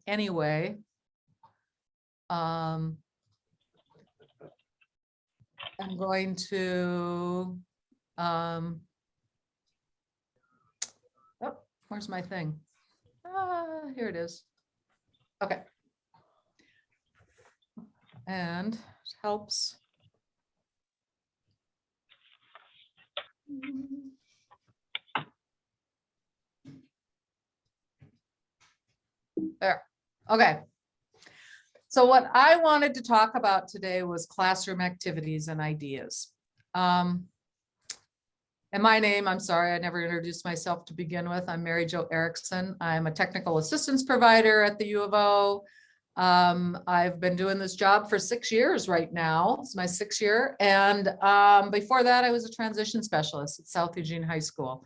Anyway, I'm going to, oh, where's my thing? Here it is. Okay. And it helps. There. Okay. So what I wanted to talk about today was classroom activities and ideas. And my name, I'm sorry, I never introduced myself to begin with. I'm Mary Jo Erickson. I'm a technical assistance provider at the U of O. I've been doing this job for 6 years right now. It's my 6th year. And before that, I was a transition specialist at South Eugene High School.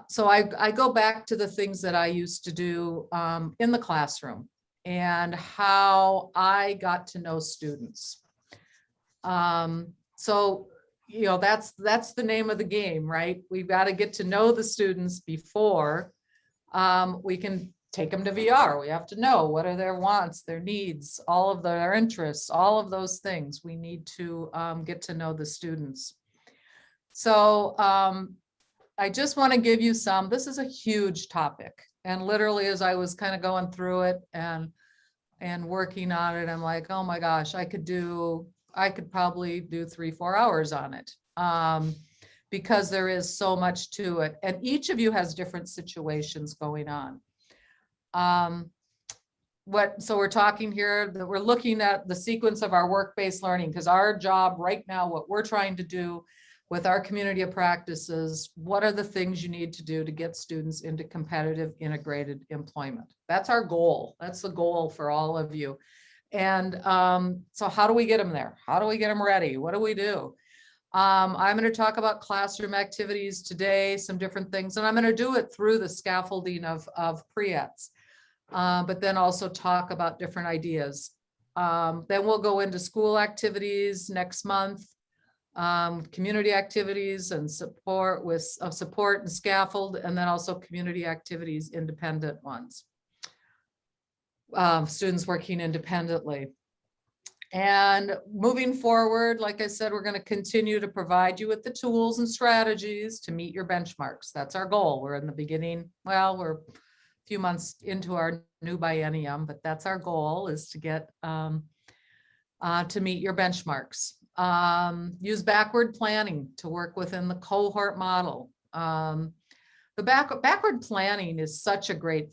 So I go back to the things that I used to do in the classroom and how I got to know students. So, you know, that's the name of the game, right? We've got to get to know the students before we can take them to VR. We have to know what are their wants, their needs, all of their interests, all of those things. We need to get to know the students. So I just want to give you some, this is a huge topic. And literally as I was kind of going through it and working on it, I'm like, oh my gosh, I could probably do 3-4 hours on it. Because there is so much to it. And each of you has different situations going on. So we're talking here that we're looking at the sequence of our work-based learning, because our job right now, what we're trying to do with our community of practices, what are the things you need to do to get students into competitive integrated employment? That's our goal. That's the goal for all of you. And so how do we get them there? How do we get them ready? What do we do? I'm going to talk about classroom activities today, some different things, and I'm going to do it through the scaffolding of pre-ets, but then also talk about different ideas. Then we'll go into school activities next month, community activities and support and scaffold, and then also community activities, independent ones. Students working independently. And moving forward, like I said, we're going to continue to provide you with the tools and strategies to meet your benchmarks. That's our goal. We're in the beginning. Well, we're a few months into our new biennium, but that's our goal, is to get to meet your benchmarks. Use backward planning to work within the cohort model. The backward planning is such a great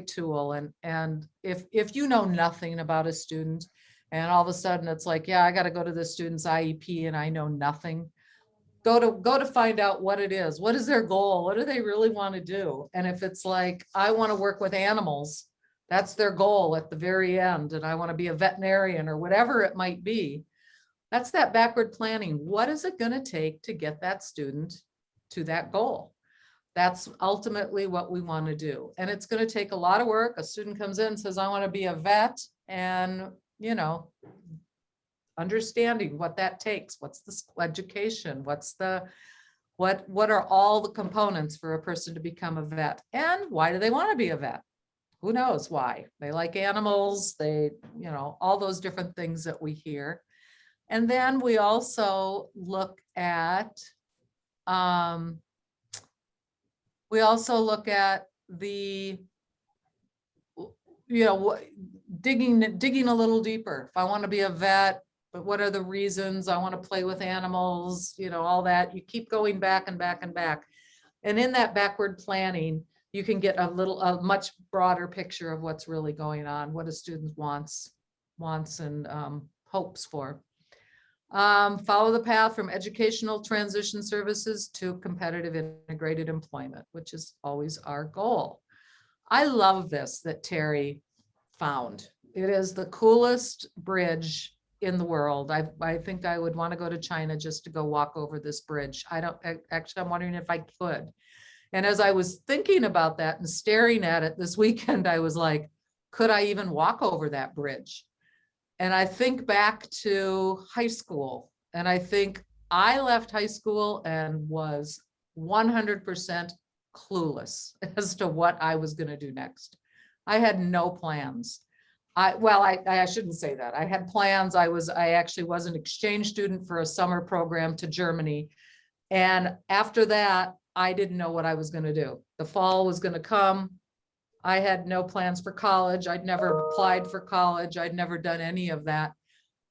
tool. And if you know nothing about a student, and all of a sudden it's like, yeah, I got to go to the student's IEP and I know nothing. Go to find out what it is. What is their goal? What do they really want to do? And if it's like, I want to work with animals, that's their goal at the very end. And I want to be a veterinarian or whatever it might be. That's that backward planning. What is it going to take to get that student to that goal? That's ultimately what we want to do. And it's going to take a lot of work. A student comes in and says, I want to be a vet, and you know, understanding what that takes. What's the education? What are all the components for a person to become a vet? And why do they want to be a vet? Who knows why? They like animals, they, you know, all those different things that we hear. And then we also look at, the, you know, digging a little deeper. If I want to be a vet, but what are the reasons? I want to play with animals, you know, all that. You keep going back and back and back. And in that backward planning, you can get a much broader picture of what's really going on, what a student wants and hopes for. Follow the path from educational transition services to competitive integrated employment, which is always our goal. I love this that Terry found. It is the coolest bridge in the world. I think I would want to go to China just to go walk over this bridge. Actually, I'm wondering if I could. And as I was thinking about that and staring at it this weekend, I was like, could I even walk over that bridge? And I think back to high school, and I think I left high school and was 100% clueless as to what I was going to do next. I had no plans. I shouldn't say that. I had plans. I actually was an exchange student for a summer program to Germany. And after that, I didn't know what I was going to do. The fall was going to come. I had no plans for college. I'd never applied for college. I'd never done any of that.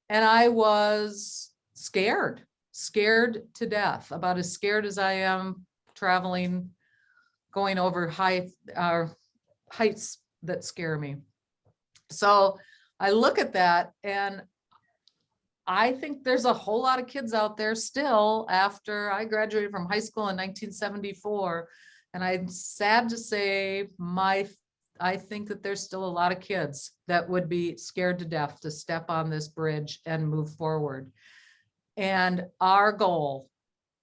And I was scared to death, about as scared as I am traveling, going over heights that scare me. So I look at that, and I think there's a whole lot of kids out there still after I graduated from high school in 1974. And I'm sad to say, I think that there's still a lot of kids that would be scared to death to step on this bridge and move forward. And our goal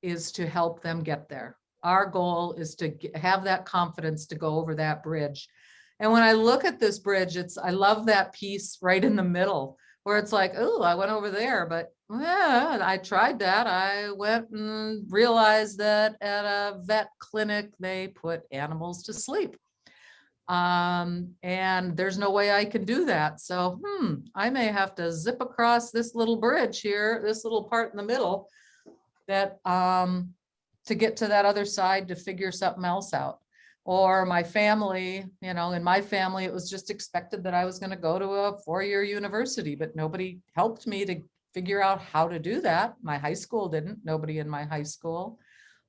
is to help them get there. Our goal is to have that confidence to go over that bridge. And when I look at this bridge, I love that piece right in the middle where it's like, oh, I went over there, but yeah, I tried that. I went and realized that at a vet clinic, they put animals to sleep. And there's no way I can do that. So, I may have to zip across this little bridge here, this little part in the middle, that, to get to that other side to figure something else out. Or my family, in my family, it was just expected that I was going to go to a 4-year university, but nobody helped me to figure out how to do that. My high school didn't, nobody in my high school,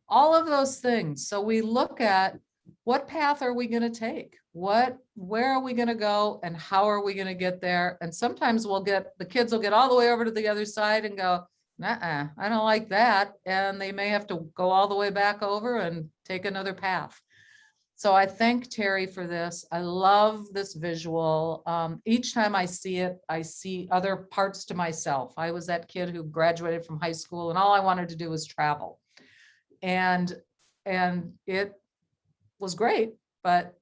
all of those things. So we look at, what path are we going to take? Where are we going to go, and how are we going to get there? And sometimes the kids will get all the way over to the other side and go, I don't like that. And they may have to go all the way back over and take another path. So I thank Terry for this. I love this visual. Each time I see it, I see other parts to myself. I was that kid who graduated from high school and all I wanted to do was travel. And it was great, but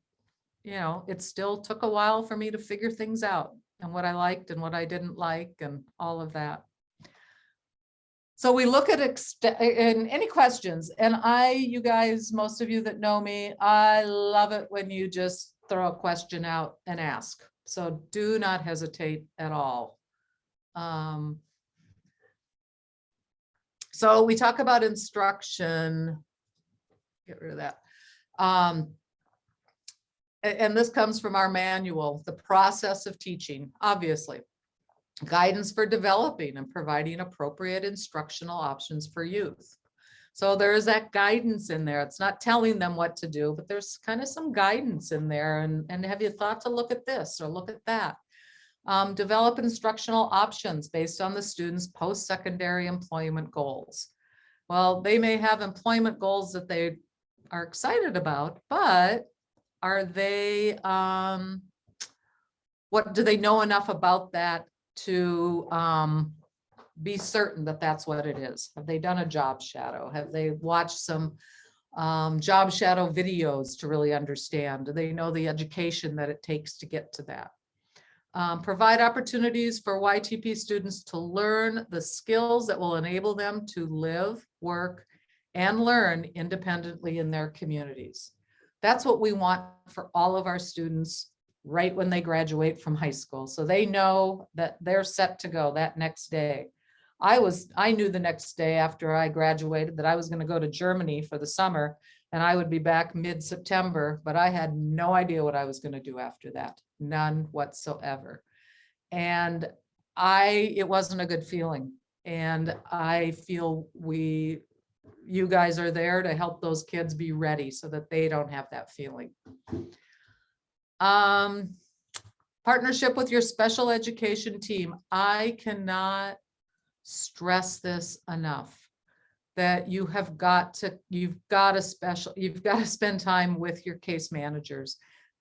it still took a while for me to figure things out, and what I liked and what I didn't like and all of that. So we look at and any questions, and you guys, most of you that know me, I love it when you just throw a question out and ask. So do not hesitate at all. So we talk about instruction. Get rid of that. And this comes from our manual, the process of teaching, obviously. Guidance for developing and providing appropriate instructional options for youth. So there is that guidance in there. It's not telling them what to do, but there's kind of some guidance in there. And have you thought to look at this or look at that? Develop instructional options based on the student's post-secondary employment goals. Well, they may have employment goals that they are excited about, but are they, what do they know enough about that to be certain that that's what it is? Have they done a job shadow? Have they watched some job shadow videos to really understand? Do they know the education that it takes to get to that? Provide opportunities for YTP students to learn the skills that will enable them to live, work, and learn independently in their communities. That's what we want for all of our students right when they graduate from high school. So they know that they're set to go that next day. I knew the next day after I graduated that I was going to go to Germany for the summer and I would be back mid-September, but I had no idea what I was going to do after that. None whatsoever. And it wasn't a good feeling. And I feel you guys are there to help those kids be ready so that they don't have that feeling. Partnership with your special education team. I cannot stress this enough, that you've got to spend time with your case managers.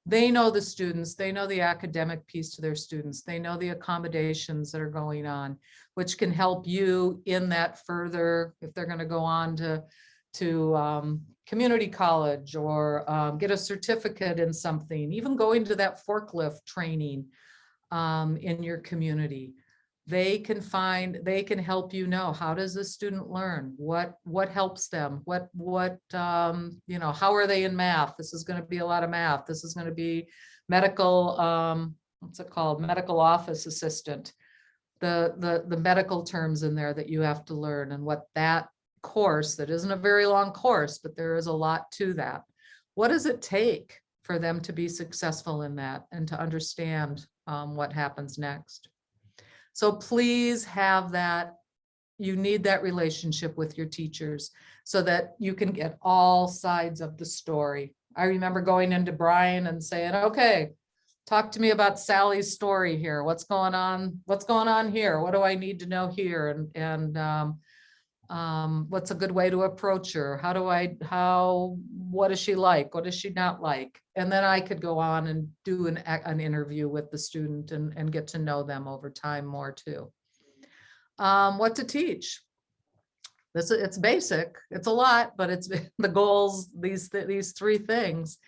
They know the students, they know the academic piece to their students, they know the accommodations that are going on, which can help you in that further, if they're going to go on to community college or get a certificate in something, even going to that forklift training in your community. They can help you know, how does a student learn? What helps them? How are they in math? This is going to be a lot of math. This is going to be medical, what's it called? Medical office assistant. The medical terms in there that you have to learn, and what that course, that isn't a very long course, but there is a lot to that. What does it take for them to be successful in that and to understand what happens next? So please have that. You need that relationship with your teachers so that you can get all sides of the story. I remember going into Brian and saying, okay, talk to me about Sally's story here. What's going on? What's going on here? What do I need to know here? And what's a good way to approach her? What is she like? What is she not like? And then I could go on and do an interview with the student and get to know them over time more too. What to teach. It's basic, it's a lot, but it's the goals, these three things,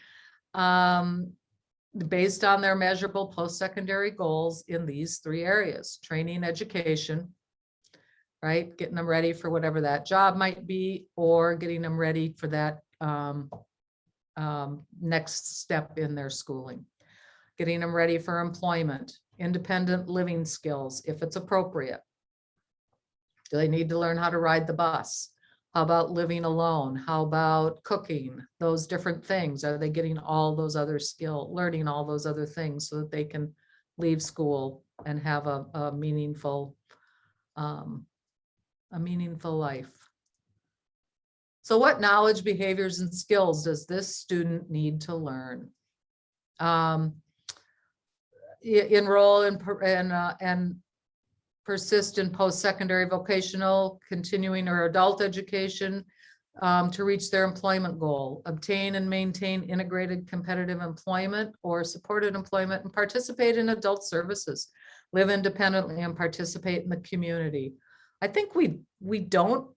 based on their measurable post-secondary goals in these three areas: training, education, right? Getting them ready for whatever that job might be, or getting them ready for that next step in their schooling. Getting them ready for employment, independent living skills, if it's appropriate. Do they need to learn how to ride the bus? How about living alone? How about cooking? Those different things. Are they getting all those other learning all those other things so that they can leave school and have a meaningful life? So what knowledge, behaviors, and skills does this student need to learn? Enroll and persist in post-secondary vocational, continuing, or adult education to reach their employment goal. Obtain and maintain integrated competitive employment or supported employment, and participate in adult services. Live independently and participate in the community. I think we don't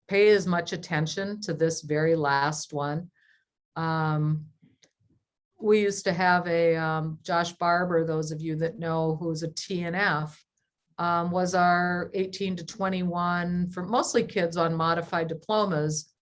pay as much attention to this very last one. We used to have a Josh Barber, those of you that know, who's a TNF, was our 18 to 21, for mostly kids on modified diplomas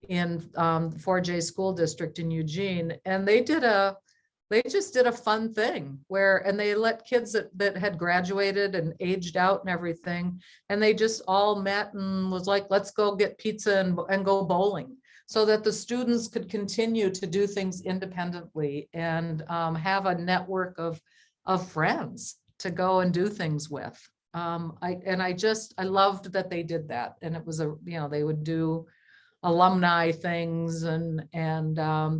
in 4J school district in Eugene. And they just did a fun thing and they let kids that had graduated and aged out and everything. And they just all met and was like, let's go get pizza and go bowling, so that the students could continue to do things independently and have a network of friends to go and do things with. I loved that they did that. And it was they would do alumni things and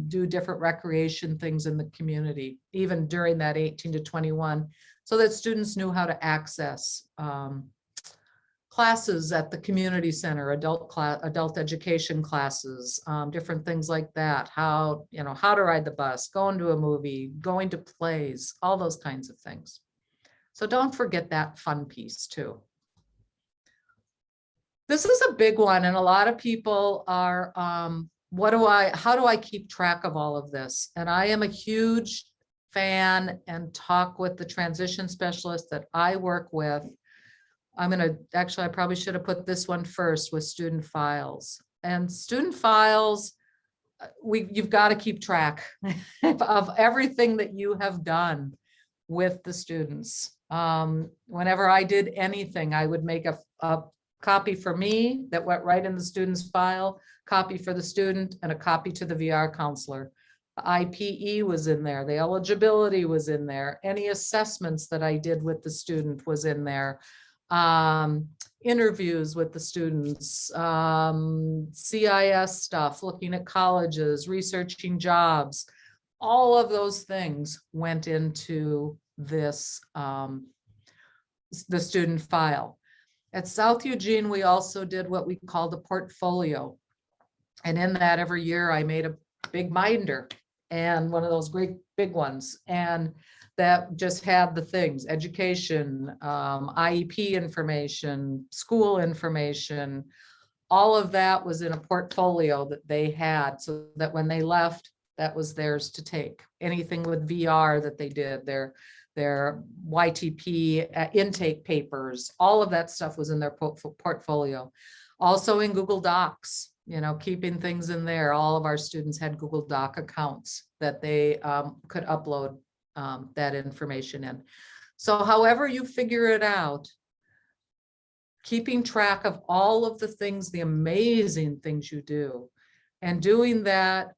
do different recreation things in the community, even during that 18 to 21, so that students knew how to access classes at the community center, adult education classes, different things like that. How to ride the bus, going to a movie, going to plays, all those kinds of things. So don't forget that fun piece too. This is a big one, and a lot of people are, how do I keep track of all of this? And I am a huge fan and talk with the transition specialist that I work with. I probably should have put this one first with student files. And student files, you've got to keep track of everything that you have done with the students. Whenever I did anything, I would make a copy for me that went right in the student's file, copy for the student, and a copy to the VR counselor. The IPE was in there, the eligibility was in there, any assessments that I did with the student was in there, interviews with the students, CIS stuff, looking at colleges, researching jobs, all of those things went into this, the student file. At South Eugene, we also did what we called a portfolio. And in that, every year I made a big binder, and one of those great big ones. And that just had the things: education, IEP information, school information, all of that was in a portfolio that they had, so that when they left, that was theirs to take. Anything with VR that they did, their YTP intake papers, all of that stuff was in their portfolio. Also in Google Docs, keeping things in there. All of our students had Google Doc accounts that they could upload that information in. So however you figure it out, keeping track of all of the things, the amazing things you do, and doing that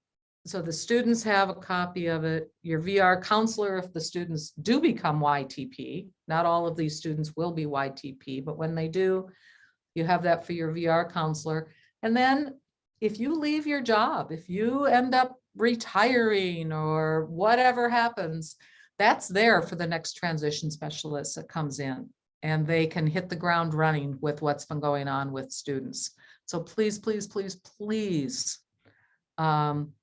so the students have a copy of it. Your VR counselor, if the students do become YTP, not all of these students will be YTP, but when they do, you have that for your VR counselor. And then if you leave your job, if you end up retiring or whatever happens, that's there for the next transition specialist that comes in, and they can hit the ground running with what's been going on with students. So please, please, please, please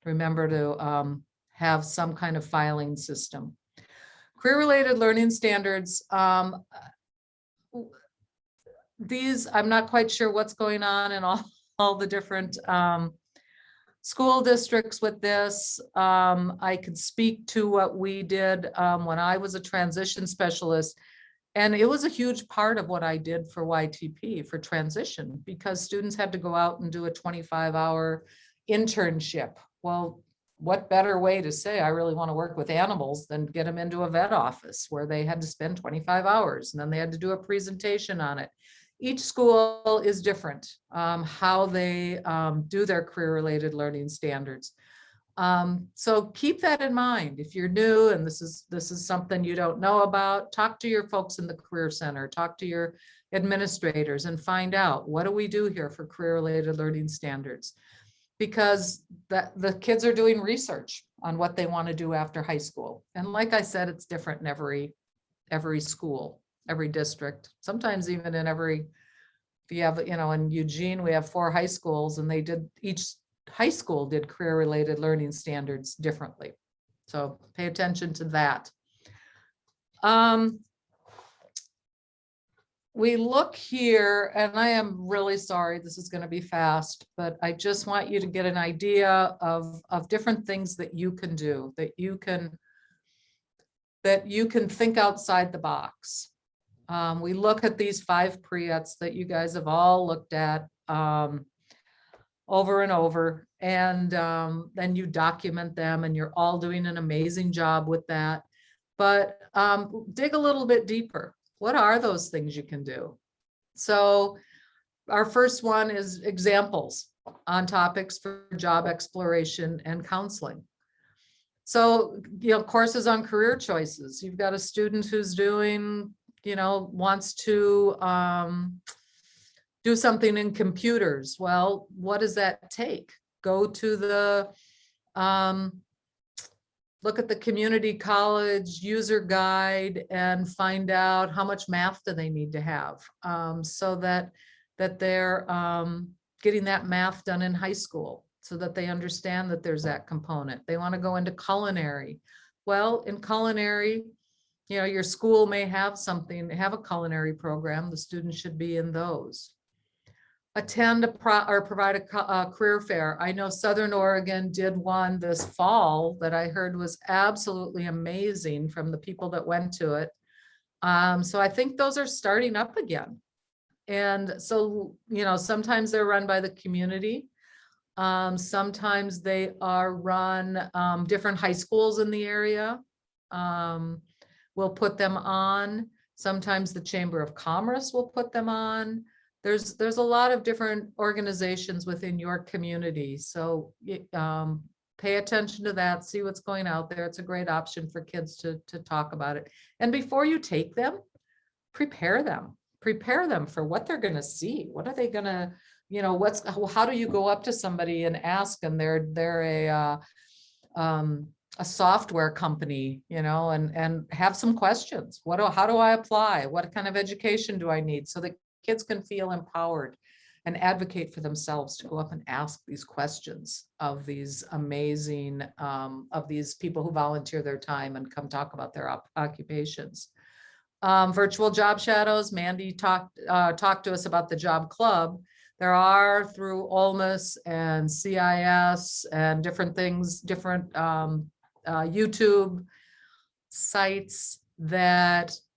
remember to have some kind of filing system. Career-related learning standards. These, I'm not quite sure what's going on in all the different school districts with this. I could speak to what we did when I was a transition specialist. And it was a huge part of what I did for YTP, for transition, because students had to go out and do a 25-hour internship. Well, what better way to say I really want to work with animals than get them into a vet office where they had to spend 25 hours and then they had to do a presentation on it. Each school is different, how they do their career-related learning standards. So keep that in mind. If you're new and this is something you don't know about, talk to your folks in the Career Center, talk to your administrators and find out, what do we do here for career-related learning standards? Because the kids are doing research on what they want to do after high school. And like I said, it's different in every school, every district, sometimes even in every, if you have, in Eugene, we have 4 high schools, and each high school did career-related learning standards differently. So pay attention to that. We look here, and I am really sorry, this is going to be fast, but I just want you to get an idea of different things that you can do, that you can think outside the box. We look at these 5 PREETs that you guys have all looked at over and over, and then you document them, and you're all doing an amazing job with that. But dig a little bit deeper. What are those things you can do? So our first one is examples on topics for job exploration and counseling. So, courses on career choices. You've got a student who's doing, wants to do something in computers. Well, what does that take? Go to the, look at the community college user guide and find out how much math do they need to have, so that they're getting that math done in high school, so that they understand that there's that component. They want to go into culinary. Well, in culinary, your school may have a culinary program. The students should be in those. Attend or provide a career fair. I know Southern Oregon did one this fall that I heard was absolutely amazing from the people that went to it. So I think those are starting up again. And so, sometimes they're run by the community. Sometimes they are run, different high schools in the area will put them on. Sometimes the Chamber of Commerce will put them on. There's a lot of different organizations within your community. So pay attention to that, see what's going out there. It's a great option for kids to talk about it. And before you take them, prepare them for what they're going to see. What are they going to, how do you go up to somebody and ask them? They're a software company, and have some questions. How do I apply? What kind of education do I need? So that kids can feel empowered and advocate for themselves to go up and ask these questions of these amazing, of these people who volunteer their time and come talk about their occupations. Virtual job shadows. Mandy talked to us about the Job Club. There are, through OLMUS and CIS and different things, different YouTube sites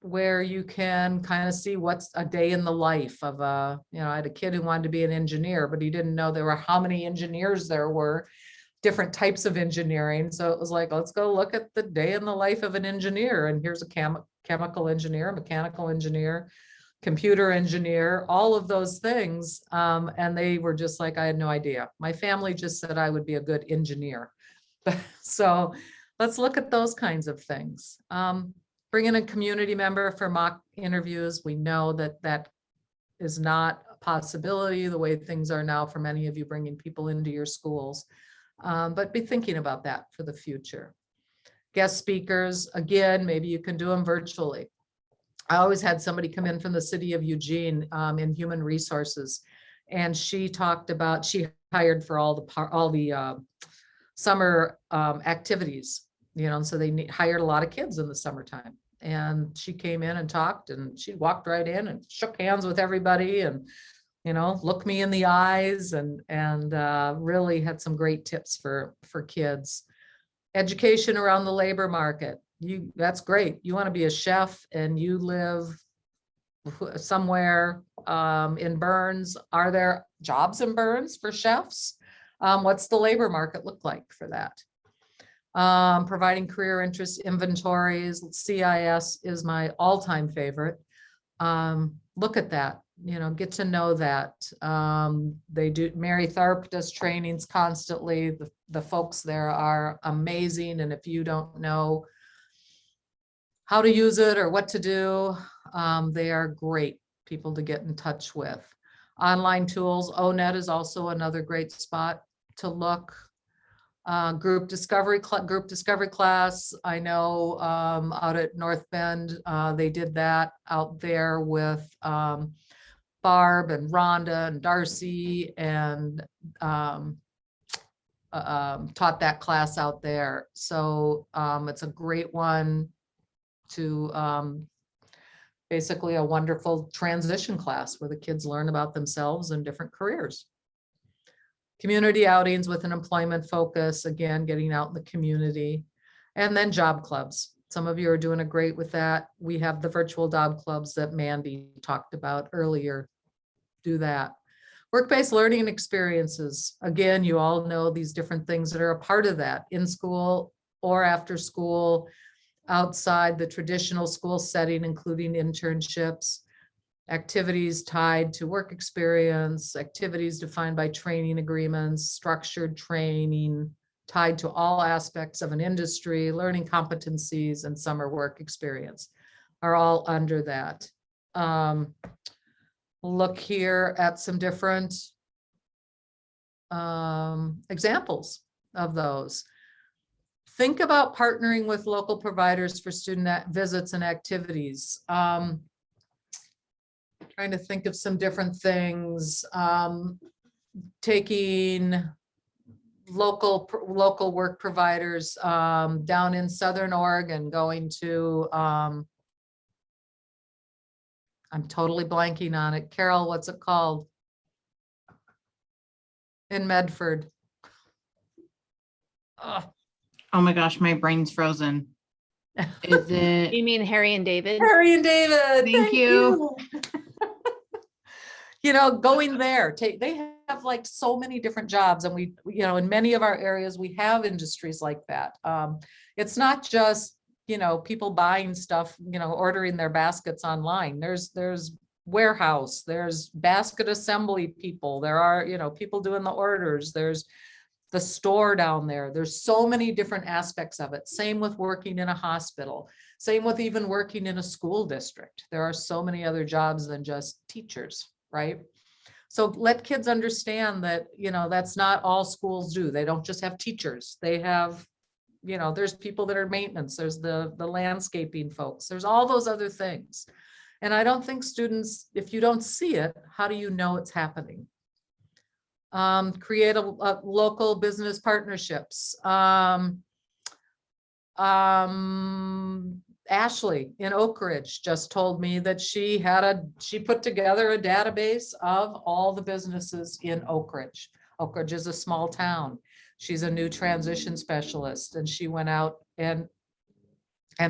where you can kind of see what's a day in the life of I had a kid who wanted to be an engineer, but he didn't know how many engineers there were. different types of engineering. So it was like, let's go look at the day in the life of an engineer. And here's a chemical engineer, mechanical engineer, computer engineer, all of those things. And they were just like, I had no idea. My family just said I would be a good engineer. So let's look at those kinds of things. Bring in a community member for mock interviews. We know that that is not a possibility the way things are now for many of you bringing people into your schools. But be thinking about that for the future. Guest speakers, again, maybe you can do them virtually. I always had somebody come in from the city of Eugene in human resources, and she talked about, she hired for all the summer activities, you know, and so they hired a lot of kids in the summertime. And she came in and talked, and she walked right in and shook hands with everybody, and you know, look me in the eyes, and really had some great tips for kids. Education around the labor market. That's great. You want to be a chef and you live somewhere in Burns. Are there jobs in Burns for chefs? What's the labor market look like for that? Providing career interest inventories. CIS is my all-time favorite. Look at that. You know, get to know that. They do, Mary Tharp does trainings constantly. The folks there are amazing. And if you don't know how to use it or what to do, they are great people to get in touch with. Online tools, ONET is also another great spot to look. Group discovery class. I know out at North Bend, they did that out there with Barb and Rhonda and Darcy, and taught that class out there. So it's a great one to basically a wonderful transition class where the kids learn about themselves and different careers. Community outings with an employment focus, again, getting out in the community. And then job clubs. Some of you are doing great with that. We have the virtual job clubs that Mandy talked about earlier. Do that. Work-based learning experiences. Again, you all know these different things that are a part of that, in school or after school, outside the traditional school setting, including internships, activities tied to work experience, activities defined by training agreements, structured training tied to all aspects of an industry, learning competencies, and summer work experience are all under that. Look here at some different examples of those. Think about partnering with local providers for student visits and activities. Trying to think of some different things. Taking local work providers down in Southern Oregon, going to, I'm totally blanking on it. Carol, what's it called? In Medford. Oh my gosh, my brain's frozen. Is it? You mean Harry and David? Harry and David. Thank you. You know, going there, they have like so many different jobs, and we, you know, in many of our areas, we have industries like that. It's not just, you know, people buying stuff, you know, ordering their baskets online. There's warehouse, there's basket assembly people, there are, you know, people doing the orders, there's the store down there. There's so many different aspects of it. Same with working in a hospital, same with even working in a school district. There are so many other jobs than just teachers, right? So let kids understand that, you know, that's not all schools do. They don't just have teachers. They have, you know, there's people that are maintenance, there's the landscaping folks, there's all those other things. And I don't think students, if you don't see it, how do you know it's happening? Create a local business partnerships. Ashley in Oak Ridge just told me that she put together a database of all the businesses in Oak Ridge. Oak Ridge is a small town. She's a new transition specialist, and she went out and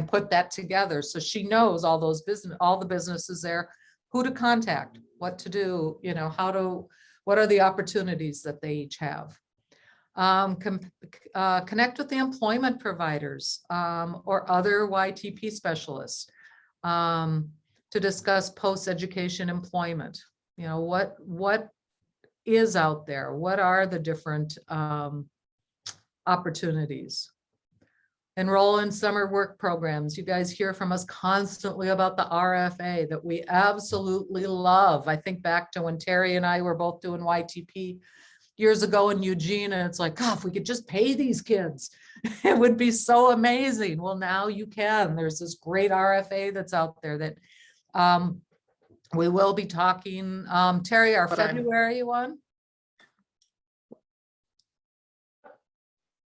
put that together. So she knows all the businesses there, who to contact, what to do, you know, what are the opportunities that they each have. Connect with the employment providers or other YTP specialists to discuss post-education employment. You know, what is out there? What are the different opportunities? Enroll in summer work programs. You guys hear from us constantly about the RFA that we absolutely love. I think back to when Terry and I were both doing YTP years ago in Eugene, and it's like, God, if we could just pay these kids, it would be so amazing. Well, now you can. There's this great RFA that's out there that we will be talking. Terry, our February one?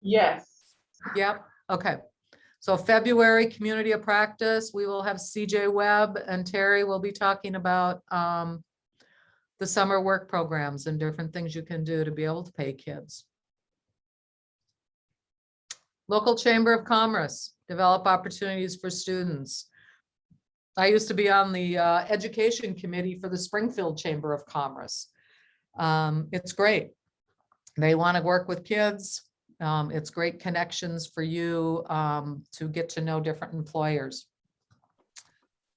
Yes. Yep. Okay. So February community of practice, we will have CJ Webb and Terry will be talking about the summer work programs and different things you can do to be able to pay kids. Local Chamber of Commerce, develop opportunities for students. I used to be on the education committee for the Springfield Chamber of Commerce. It's great. They want to work with kids. It's great connections for you to get to know different employers.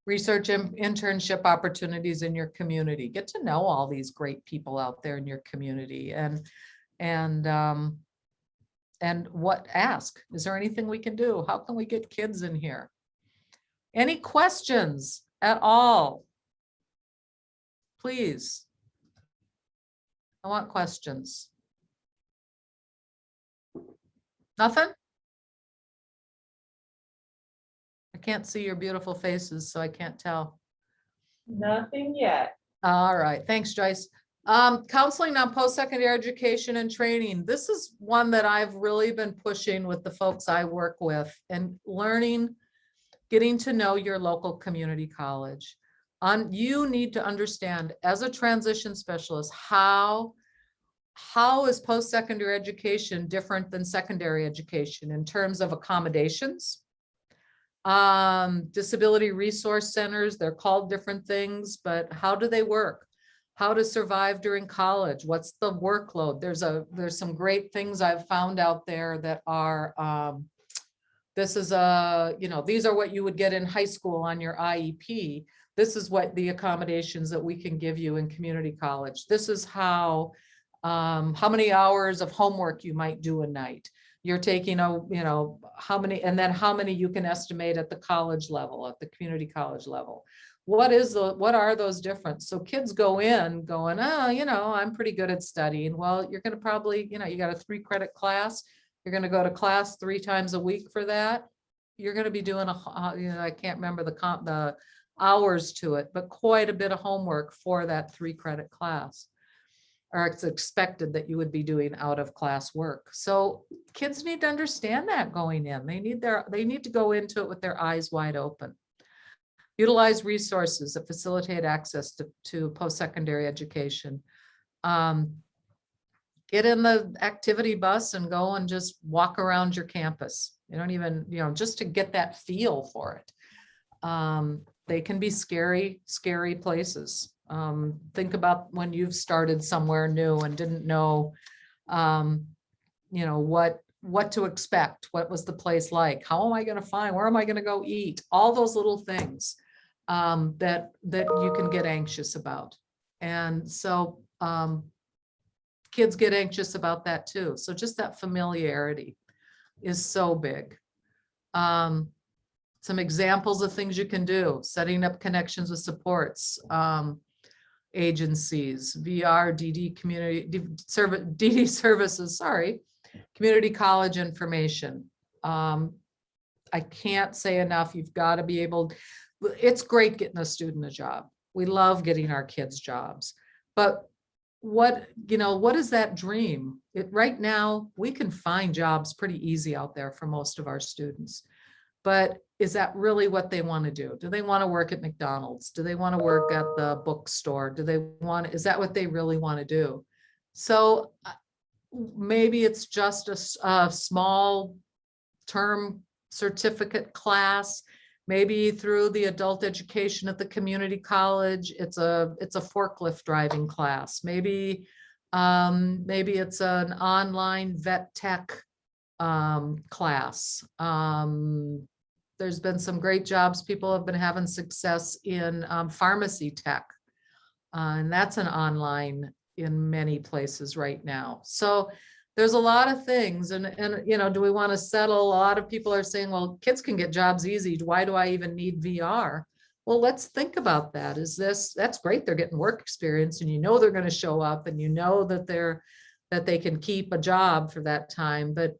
Research and internship opportunities in your community. Get to know all these great people out there in your community and ask, is there anything we can do? How can we get kids in here? Any questions at all? Please. I want questions. Nothing? I can't see your beautiful faces, so I can't tell. Nothing yet. All right, thanks, Joyce. Counseling on post-secondary education and training. This is one that I've really been pushing with the folks I work with and learning, getting to know your local community college. You need to understand as a transition specialist, how is post-secondary education different than secondary education in terms of accommodations? Disability resource centers, they're called different things, but how do they work? How to survive during college? What's the workload? There's some great things I've found out there that are, these are what you would get in high school on your IEP. This is what the accommodations that we can give you in community college. This is how many hours of homework you might do a night. You're taking how many you can estimate at the college level, at the community college level. What are those different? So kids go in going, I'm pretty good at studying. Well, you're going to probably, you got a 3-credit class. You're going to go to class 3 times a week for that. You're going to be doing I can't remember the hours to it, but quite a bit of homework for that 3-credit class. Or it's expected that you would be doing out of class work. So kids need to understand that going in. They need to go into it with their eyes wide open. Utilize resources that facilitate access to post-secondary education. Get in the activity bus and go and just walk around your campus. You don't even, just to get that feel for it. They can be scary, scary places. Think about when you've started somewhere new and didn't know, what to expect. What was the place like? How am I going to find? Where am I going to go eat? All those little things that you can get anxious about. And so kids get anxious about that too. So just that familiarity is so big. Some examples of things you can do: setting up connections with supports. Agencies, VR, DD services, community college information. I can't say enough, you've got to be able, it's great getting a student a job. We love getting our kids jobs, but what is that dream? Right now, we can find jobs pretty easy out there for most of our students. But is that really what they want to do? Do they want to work at McDonald's? Do they want to work at the bookstore? Is that what they really want to do? So maybe it's just a small term certificate class. Maybe through the adult education at the community college, it's a forklift driving class. Maybe Maybe it's an online vet tech class. There's been some great jobs. People have been having success in pharmacy tech. And that's an online in many places right now. So there's a lot of things. And you know, do we want to settle? A lot of people are saying, well, kids can get jobs easy. Why do I even need VR? Well, let's think about that. That's great. They're getting work experience and you know they're going to show up and you know that they can keep a job for that time. But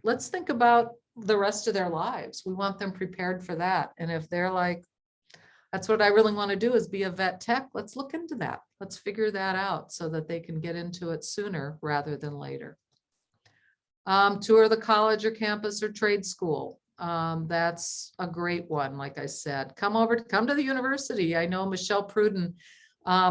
let's think about the rest of their lives. We want them prepared for that. And if they're like, that's what I really want to do is be a vet tech, let's look into that. Let's figure that out so that they can get into it sooner rather than later. Tour the college or campus or trade school. That's a great one. Like I said, come to the university. I know Michelle Pruden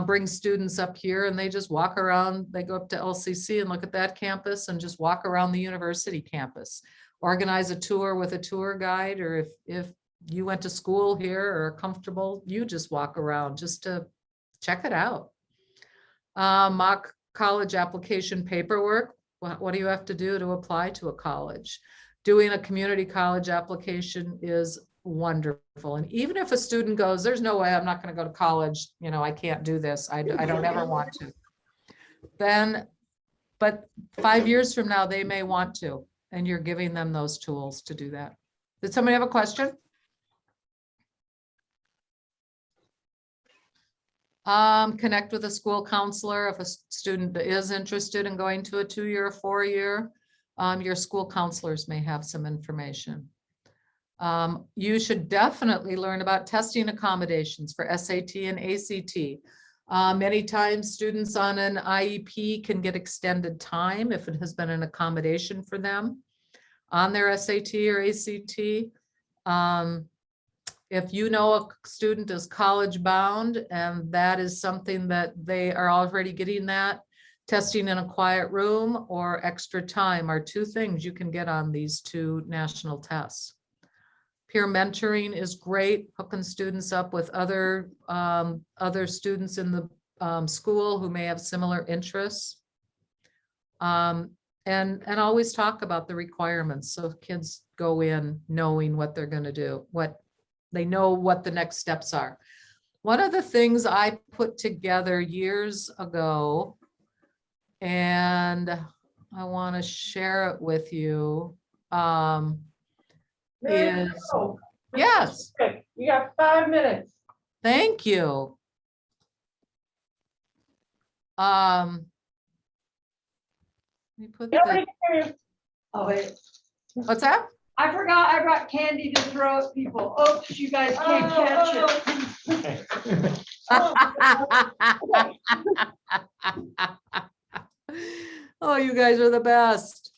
brings students up here and they just walk around. They go up to LCC and look at that campus and just walk around the university campus. Organize a tour with a tour guide, or if you went to school here or are comfortable, you just walk around just to check it out. Mock college application paperwork. What do you have to do to apply to a college? Doing a community college application is wonderful. And even if a student goes, there's no way I'm not going to go to college, you know, I can't do this. I don't ever want to. But 5 years from now, they may want to, and you're giving them those tools to do that. Did somebody have a question? Connect with a school counselor. If a student is interested in going to a 2-year or 4-year, your school counselors may have some information. You should definitely learn about testing accommodations for SAT and ACT. Many times students on an IEP can get extended time if it has been an accommodation for them on their SAT or ACT. If you know a student is college bound and that is something that they are already getting, that testing in a quiet room or extra time are 2 things you can get on these 2 national tests. Peer mentoring is great, hooking students up with other students in the school who may have similar interests. And always talk about the requirements so kids go in knowing what they're going to do, they know what the next steps are. One of the things I put together years ago, and I want to share it with you, is, yes. Okay, you got 5 minutes. Thank you. Let me put Nobody the, can hear you. Oh, wait, what's that? I forgot I brought candy to throw at people. Oops, you guys can't catch it. Oh, you guys are the best.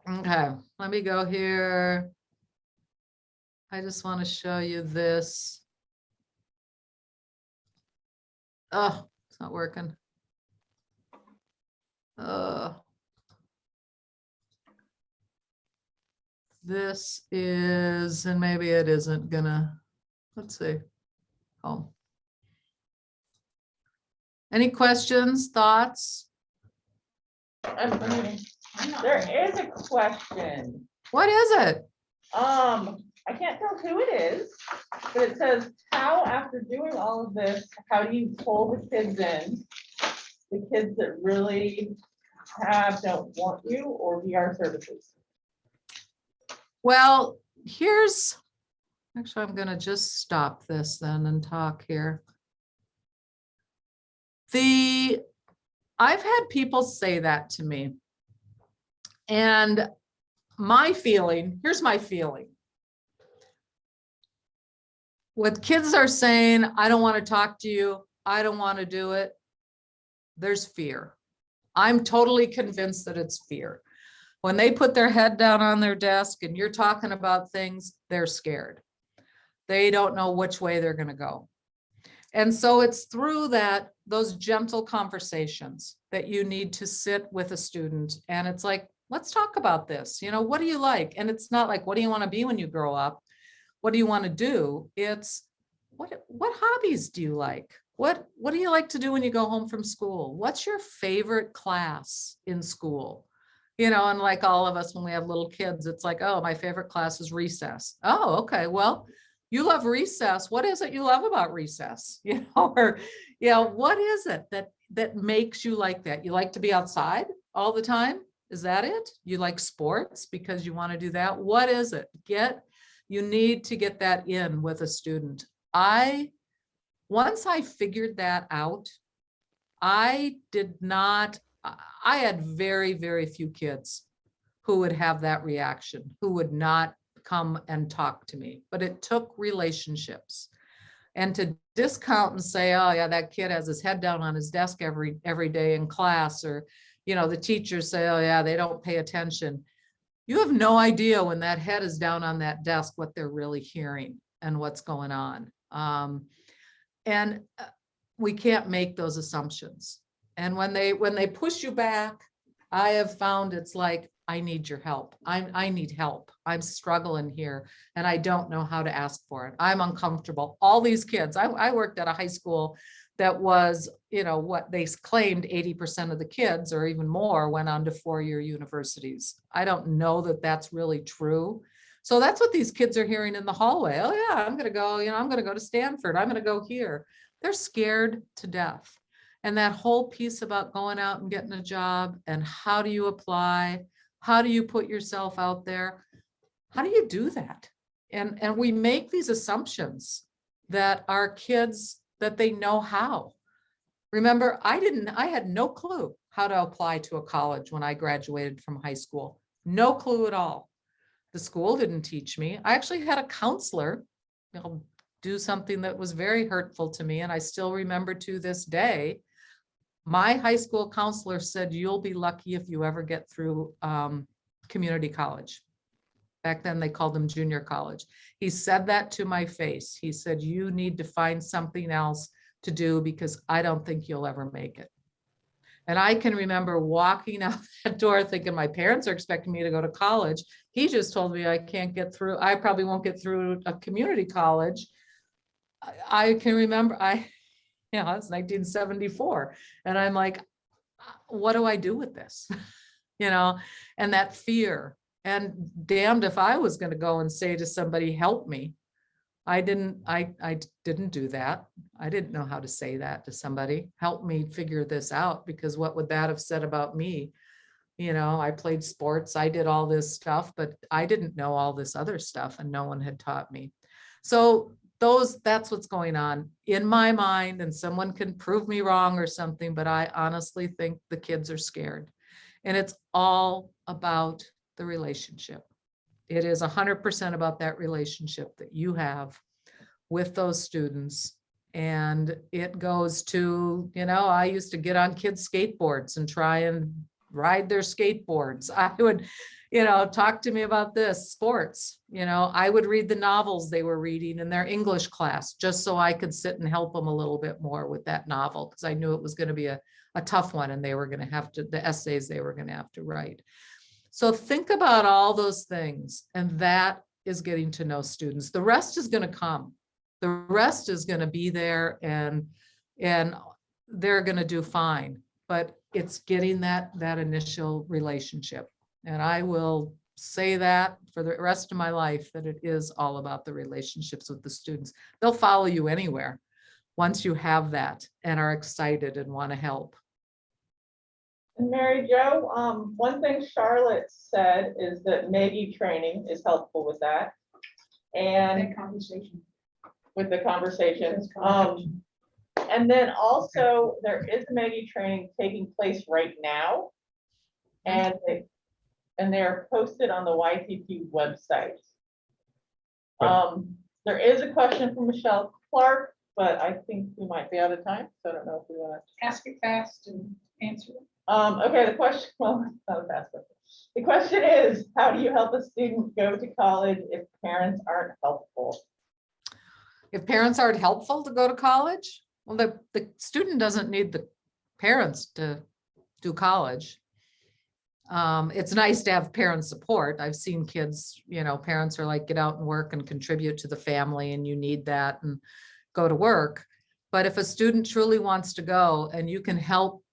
Okay, let me go here. I just want to show you this. Oh, it's not working. This is, and maybe it isn't gonna, let's see. Oh. Any questions, thoughts? There is a question. What is it? I can't tell who it is, but it says, how after doing all of this, how do you pull the kids in? The kids that really don't want you, or VR services? Well, here's, actually, I'm gonna just stop this then and talk here. I've had people say that to me. And my feeling, here's my feeling. What kids are saying, I don't want to talk to you, I don't want to do it, there's fear. I'm totally convinced that it's fear. When they put their head down on their desk and you're talking about things, they're scared. They don't know which way they're going to go. And so it's through those gentle conversations that you need to sit with a student. And it's like, let's talk about this. You know, what do you like? And it's not like, what do you want to be when you grow up? What do you want to do? It's what hobbies do you like? What do you like to do when you go home from school? What's your favorite class in school? And like all of us, when we have little kids, it's like, oh, my favorite class is recess. Oh, okay. Well, you love recess. What is it you love about recess? Or, what is it that makes you like that? You like to be outside all the time? Is that it? You like sports because you want to do that? What is it? You need to get that in with a student. Once I figured that out, I had very, very few kids who would have that reaction, who would not come and talk to me, but it took relationships. And to discount and say, oh yeah, that kid has his head down on his desk every day in class, or, the teachers say, oh yeah, they don't pay attention. You have no idea when that head is down on that desk, what they're really hearing and what's going on. And we can't make those assumptions. And when they push you back, I have found it's like, I need your help. I need help. I'm struggling here and I don't know how to ask for it. I'm uncomfortable. All these kids, I worked at a high school that was, what they claimed 80% of the kids or even more went on to four-year universities. I don't know that that's really true. So that's what these kids are hearing in the hallway. Oh yeah, I'm going to go, I'm going to go to Stanford. I'm going to go here. They're scared to death. And that whole piece about going out and getting a job and how do you apply? How do you put yourself out there? How do you do that? And we make these assumptions that our kids, that they know how. Remember, I had no clue how to apply to a college when I graduated from high school. No clue at all. The school didn't teach me. I actually had a counselor, do something that was very hurtful to me. And I still remember to this day, my high school counselor said, you'll be lucky if you ever get through community college. Back then they called them junior college. He said that to my face. He said, you need to find something else to do because I don't think you'll ever make it. And I can remember walking out that door thinking my parents are expecting me to go to college. He just told me I can't get through. I probably won't get through a community college. I can remember it's 1974. And I'm like, what do I do with this? And that fear. And damned if I was going to go and say to somebody, help me. I didn't do that. I didn't know how to say that to somebody, help me figure this out, because what would that have said about me? I played sports, I did all this stuff, but I didn't know all this other stuff and no one had taught me. So that's what's going on in my mind, and someone can prove me wrong or something, but I honestly think the kids are scared. And it's all about the relationship. It is 100% about that relationship that you have with those students. And it goes to, I used to get on kids' skateboards and try and ride their skateboards. I would, talk to me about this, sports. I would read the novels they were reading in their English class just so I could sit and help them a little bit more with that novel, because I knew it was going to be a tough one and they were going to have to, the essays they were going to have to write. So think about all those things, and that is getting to know students. The rest is going to come. The rest is going to be there, and they're going to do fine. But it's getting that initial relationship. And I will say that for the rest of my life, that it is all about the relationships with the students. They'll follow you anywhere once you have that and are excited and want to help. And Mary Jo, one thing Charlotte said is that Maggie training is helpful with that. And That conversation. with the conversations. That's conversation. And then also there is a Maggie training taking place right now. And they're posted on the YTP website. There is a question from Michelle Clark, but I think we might be out of time. So I don't know if we want to Ask it fast and answer it. okay, the question, well, not a fast question. The question is, how do you help a student go to college if parents aren't helpful? If parents aren't helpful to go to college, well, the student doesn't need the parents to do college. It's nice to have parent support. I've seen kids, parents are like, get out and work and contribute to the family, and you need that and go to work. But if a student truly wants to go and you can help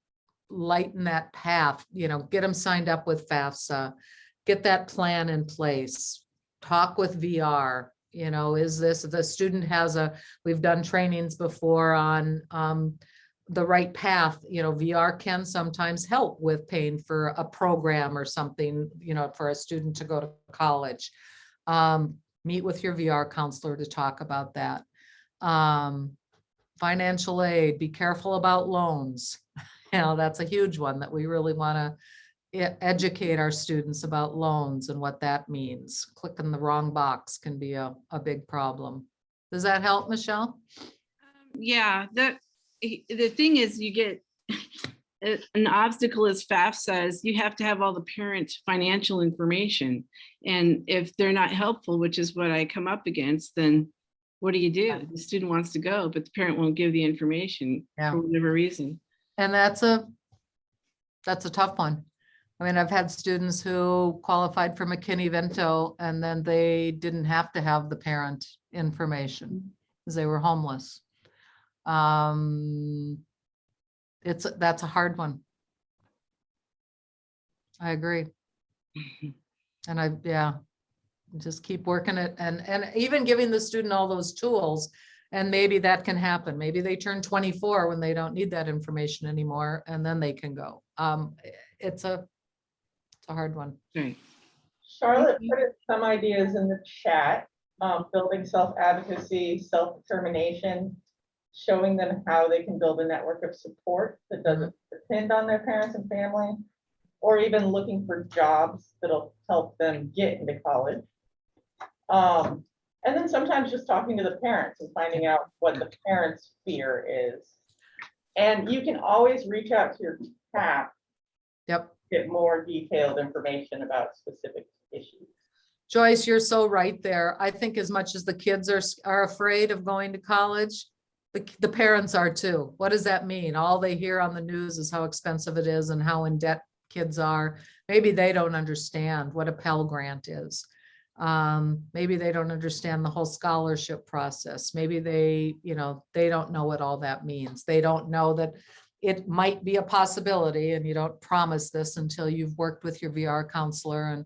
lighten that path, get them signed up with FAFSA, get that plan in place, talk with VR, is this, the student we've done trainings before on the right path, VR can sometimes help with paying for a program or something, for a student to go to college. Meet with your VR counselor to talk about that. Financial aid, be careful about loans. That's a huge one that we really want to educate our students about loans and what that means. Clicking the wrong box can be a big problem. Does that help, Michelle? Yeah, the thing is, you get an obstacle is FAFSA is you have to have all the parent financial information. And if they're not helpful, which is what I come up against, then what do? The student wants to go, but the parent won't give the information for whatever reason. And that's a tough one. I mean, I've had students who qualified for McKinney-Vento and then they didn't have to have the parent information because they were homeless. That's a hard one. I agree. And just keep working it and even giving the student all those tools, and maybe that can happen. Maybe they turn 24 when they don't need that information anymore and then they can go. It's a hard one. Right. Charlotte put some ideas in the chat, building self-advocacy, self-determination, showing them how they can build a network of support that doesn't depend on their parents and family, or even looking for jobs that'll help them get into college. And then sometimes just talking to the parents and finding out what the parents' fear is. And you can always reach out to your CAP. Yep. Get more detailed information about specific issues. Joyce, you're so right there. I think as much as the kids are afraid of going to college, the parents are too. What does that mean? All they hear on the news is how expensive it is and how in debt kids are. Maybe they don't understand what a Pell Grant is. Maybe they don't understand the whole scholarship process. Maybe they don't know what all that means. They don't know that it might be a possibility, and you don't promise this until you've worked with your VR counselor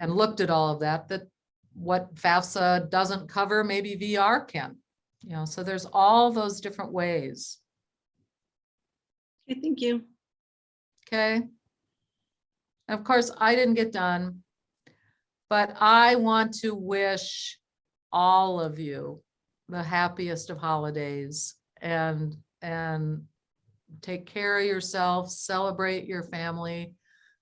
and looked at all of that what FAFSA doesn't cover, maybe VR can. So there's all those different ways. Okay, thank you. Okay. And of course, I didn't get done, but I want to wish all of you the happiest of holidays and take care of yourself, celebrate your family,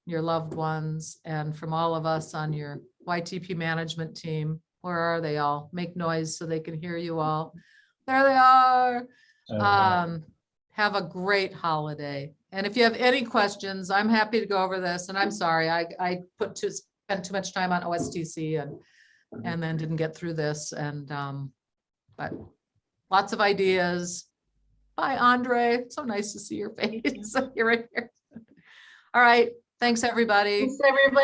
your loved ones, and from all of us on your YTP management team, where are they all? Make noise so they can hear you all. There they are. Have a great holiday. And if you have any questions, I'm happy to go over this. And I'm sorry, I spent too much time on OSTC and then didn't get through this. And but lots of ideas. Bye, Andre. So nice to see your face. You're right here. All right. Thanks, everybody. Thanks, everybody.